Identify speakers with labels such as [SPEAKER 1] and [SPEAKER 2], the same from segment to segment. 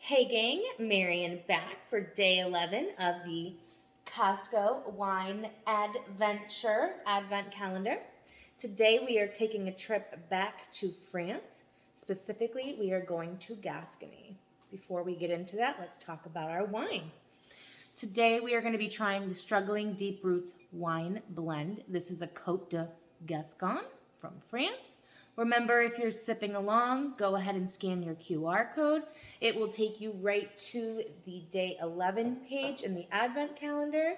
[SPEAKER 1] Hey gang, Marion back for day 11 of the Costco Wine Advent-ure Advent Calendar. Today we are taking a trip back to France. Specifically, we are going to Gascony. Before we get into that, let's talk about our wine. Today we are going to be trying the Struggling Deep Roots Wine Blend. This is a Côtes de Gascogne from France. Remember, if you're sipping along, go ahead and scan your QR code. It will take you right to the day 11 page in the Advent calendar.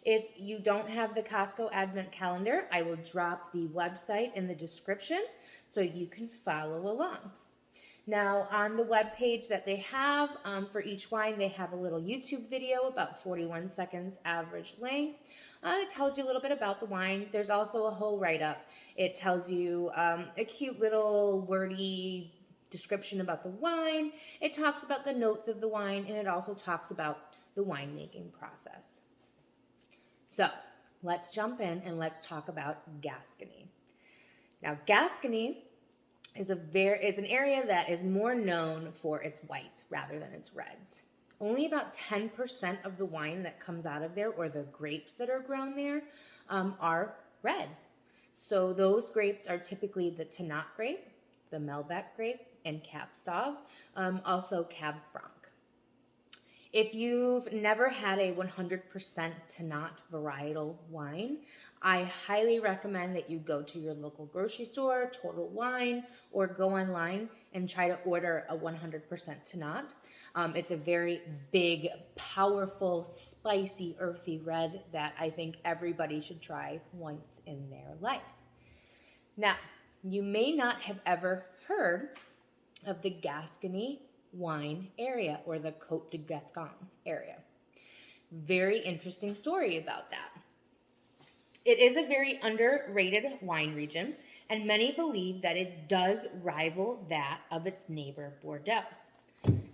[SPEAKER 1] If you don't have the Costco Advent calendar, I will drop the website in the description so you can follow along. Now, on the web page that they have for each wine, they have a little YouTube video, about 41 seconds average length. It tells you a little bit about the wine. There's also a whole write-up. It tells you a cute little wordy description about the wine. It talks about the notes of the wine, and it also talks about the winemaking process. So, let's jump in and let's talk about Gascony. Now, Gascony is an area that is more known for its whites rather than its reds. Only about 10% of the wine that comes out of there, or the grapes that are grown there, are red. So those grapes are typically the Tannat grape, the Malbec grape, and Cab Sauv, also Cab Franc. If you've never had a 100% Tannat varietal wine, I highly recommend that you go to your local grocery store, Total Wine, or go online and try to order a 100% Tannat. It's a very big, powerful, spicy, earthy red that I think everybody should try once in their life. Now, you may not have ever heard of the Gascony wine area, or the Côtes de Gascogne area. Very interesting story about that. It is a very underrated wine region, and many believe that it does rival that of its neighbor Bordeaux.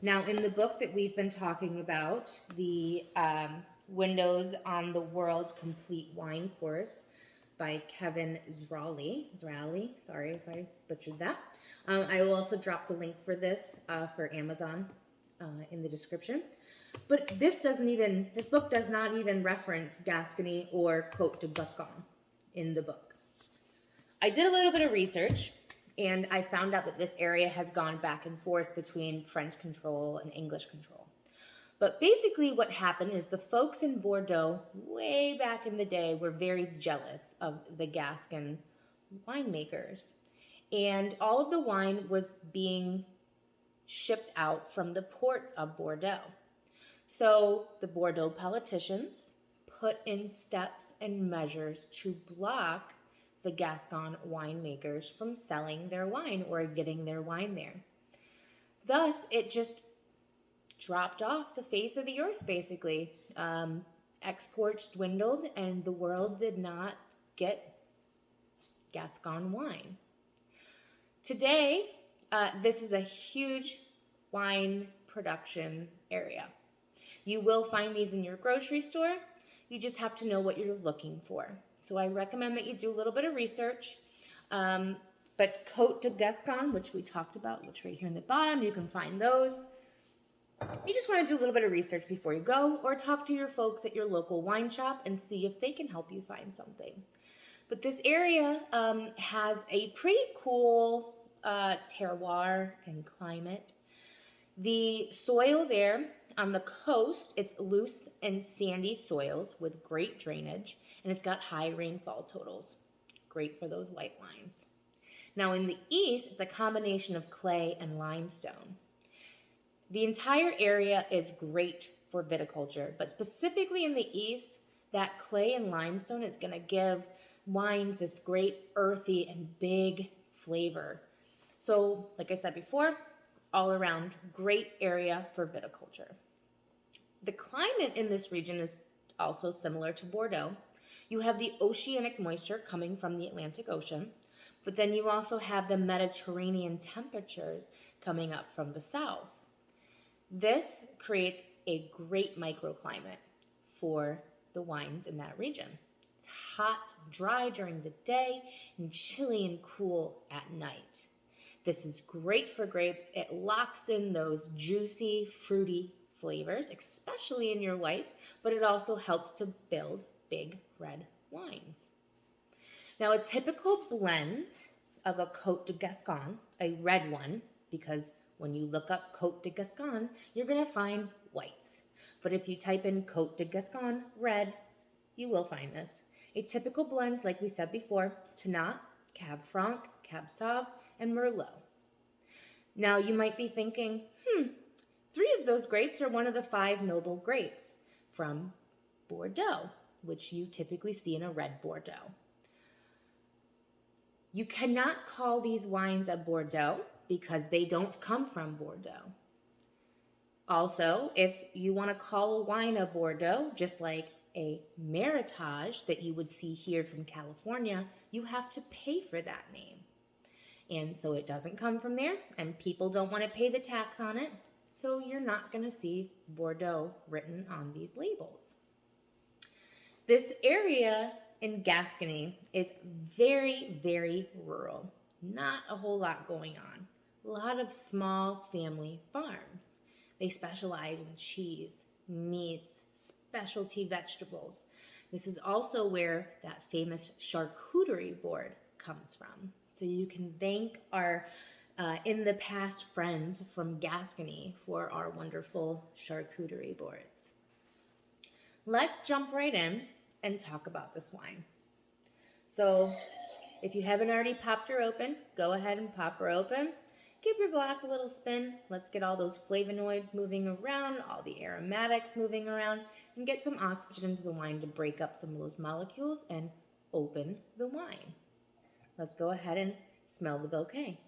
[SPEAKER 1] Now, in the book that we've been talking about, the Windows on the World's Complete Wine Course by Kevin Zraly, sorry if I butchered that. I will also drop the link for this for Amazon in the description. But this book does not even reference Gascony or Côtes de Gascogne in the book. I did a little bit of research, and I found out that this area has gone back and forth between French control and English control. But basically what happened is the folks in Bordeaux way back in the day were very jealous of the Gascon winemakers. And all of the wine was being shipped out from the ports of Bordeaux. So the Bordeaux politicians put in steps and measures to block the Gascon winemakers from selling their wine or getting their wine there. Thus, it just dropped off the face of the earth, basically. Exports dwindled, and the world did not get Gascon wine. Today, this is a huge wine production area. You will find these in your grocery store. You just have to know what you're looking for. So I recommend that you do a little bit of research. But Côtes de Gascogne, which we talked about, which right here in the bottom, you can find those. You just want to do a little bit of research before you go, or talk to your folks at your local wine shop and see if they can help you find something. But this area has a pretty cool terroir and climate. The soil there on the coast, it's loose and sandy soils with great drainage, and it's got high rainfall totals. Great for those white wines. Now in the east, it's a combination of clay and limestone. The entire area is great for viticulture, but specifically in the east, that clay and limestone is going to give wines this great earthy and big flavor. So, like I said before, all around great area for viticulture. The climate in this region is also similar to Bordeaux. You have the oceanic moisture coming from the Atlantic Ocean, but then you also have the Mediterranean temperatures coming up from the south. This creates a great microclimate for the wines in that region. It's hot, dry during the day, and chilly and cool at night. This is great for grapes. It locks in those juicy, fruity flavors, especially in your whites, but it also helps to build big red wines. Now, a typical blend of a Côtes de Gascogne, a red one, because when you look up Côtes de Gascogne, you're going to find whites. But if you type in Côtes de Gascogne red, you will find this. A typical blend, like we said before, Tannat, Cab Franc, Cab Sauv, and Merlot. Now, you might be thinking, 3 of those grapes are one of the 5 noble grapes from Bordeaux, which you typically see in a red Bordeaux. You cannot call these wines a Bordeaux because they don't come from Bordeaux. Also, if you want to call a wine a Bordeaux, just like a Meritage that you would see here from California, you have to pay for that name. And so it doesn't come from there, and people don't want to pay the tax on it, so you're not going to see Bordeaux written on these labels. This area in Gascony is very, very rural. Not a whole lot going on. A lot of small family farms. They specialize in cheese, meats, specialty vegetables. This is also where that famous charcuterie board comes from. So you can thank our in the past friends from Gascony for our wonderful charcuterie boards. Let's jump right in and talk about this wine. So if you haven't already popped her open, go ahead and pop her open. Give your glass a little spin. Let's get all those flavonoids moving around, all the aromatics moving around, and get some oxygen into the wine to break up some of those molecules and open the wine. Let's go ahead and smell the bouquet.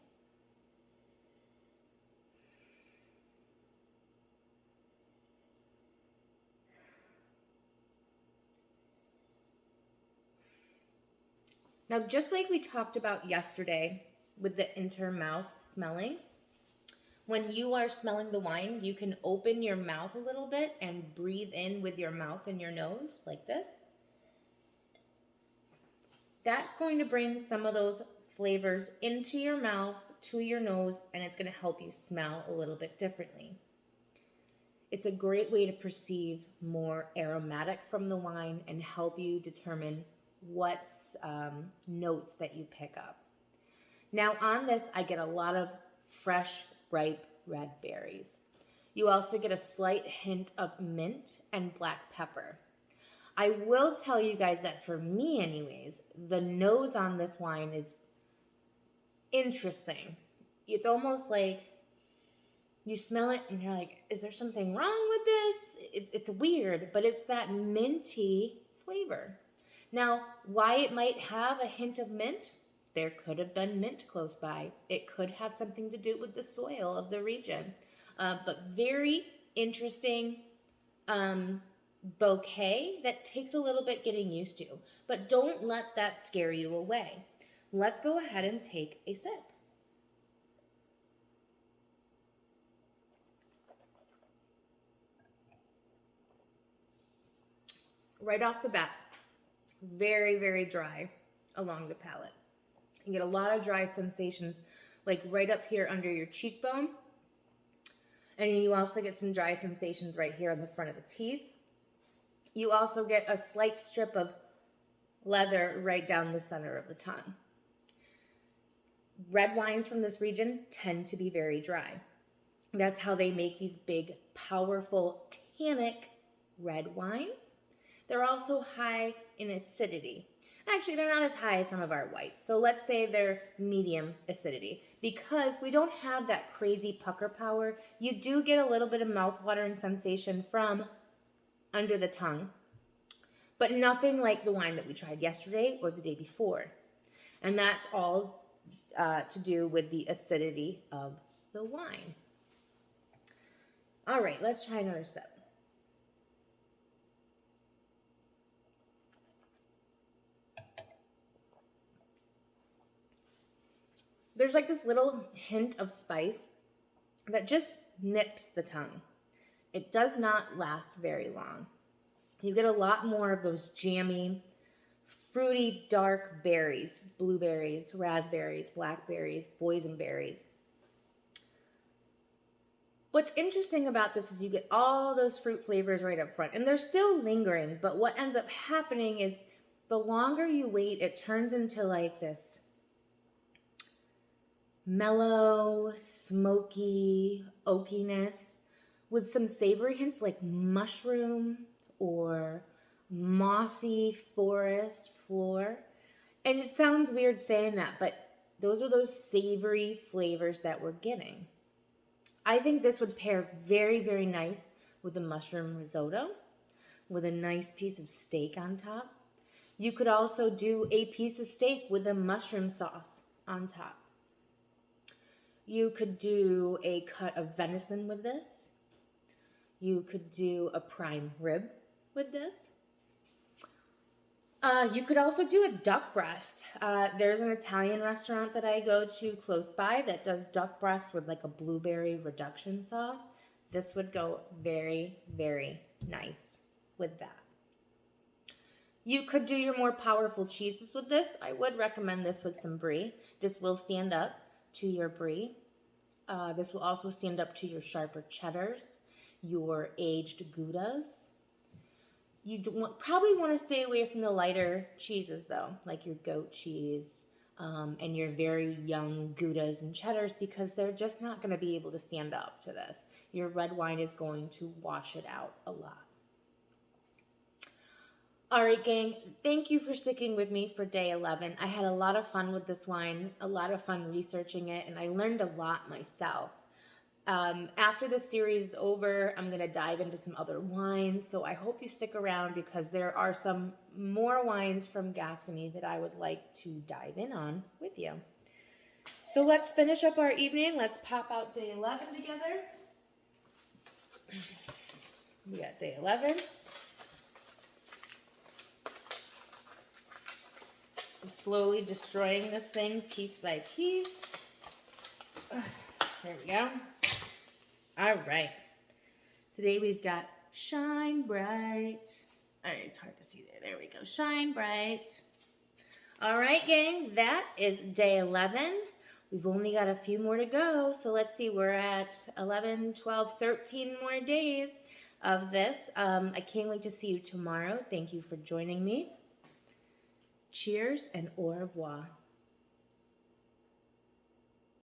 [SPEAKER 1] Now, just like we talked about yesterday with the intermouth smelling, when you are smelling the wine, you can open your mouth a little bit and breathe in with your mouth and your nose like this. That's going to bring some of those flavors into your mouth, to your nose, and it's going to help you smell a little bit differently. It's a great way to perceive more aromatic from the wine and help you determine what notes that you pick up. Now on this, I get a lot of fresh, ripe red berries. You also get a slight hint of mint and black pepper. I will tell you guys that for me anyways, the nose on this wine is interesting. It's almost like you smell it and you're like, is there something wrong with this? It's weird, but it's that minty flavor. Now, why it might have a hint of mint? There could have been mint close by. It could have something to do with the soil of the region. But very interesting bouquet that takes a little bit getting used to. But don't let that scare you away. Let's go ahead and take a sip. Right off the bat, very, very dry along the palate. You get a lot of dry sensations, like right up here under your cheekbone. And you also get some dry sensations right here on the front of the teeth. You also get a slight strip of leather right down the center of the tongue. Red wines from this region tend to be very dry. That's how they make these big, powerful, tannic red wines. They're also high in acidity. Actually, they're not as high as some of our whites. So let's say they're medium acidity. Because we don't have that crazy pucker power, you do get a little bit of mouthwatering sensation from under the tongue, but nothing like the wine that we tried yesterday or the day before. And that's all to do with the acidity of the wine. All right, let's try another sip. There's like this little hint of spice that just nips the tongue. It does not last very long. You get a lot more of those jammy, fruity dark berries, blueberries, raspberries, blackberries, boysenberries. What's interesting about this is you get all those fruit flavors right up front, and they're still lingering, but what ends up happening is the longer you wait, it turns into like this mellow, smoky oakiness with some savory hints like mushroom or mossy forest floor. And it sounds weird saying that, but those are those savory flavors that we're getting. I think this would pair very, very nice with a mushroom risotto, with a nice piece of steak on top. You could also do a piece of steak with a mushroom sauce on top. You could do a cut of venison with this. You could do a prime rib with this. You could also do a duck breast. There's an Italian restaurant that I go to close by that does duck breast with like a blueberry reduction sauce. This would go very, very nice with that. You could do your more powerful cheeses with this. I would recommend this with some brie. This will stand up to your brie. This will also stand up to your sharper cheddars, your aged Goudas. You probably want to stay away from the lighter cheeses though, like your goat cheese and your very young Goudas and cheddars, because they're just not going to be able to stand up to this. Your red wine is going to wash it out a lot. All right, gang, thank you for sticking with me for day 11. I had a lot of fun with this wine, a lot of fun researching it, and I learned a lot myself. After this series is over, I'm going to dive into some other wines, so I hope you stick around because there are some more wines from Gascony that I would like to dive in on with you. So let's finish up our evening. Let's pop out day 11 together. We got day 11. I'm slowly destroying this thing piece by piece. There we go. All right. Today we've got Shine Bright. All right, it's hard to see there. There we go. Shine Bright. All right, gang, that is day 11. We've only got a few more to go. So let's see, we're at 11, 12, 13 more days of this. I can't wait to see you tomorrow. Thank you for joining me. Cheers and au revoir.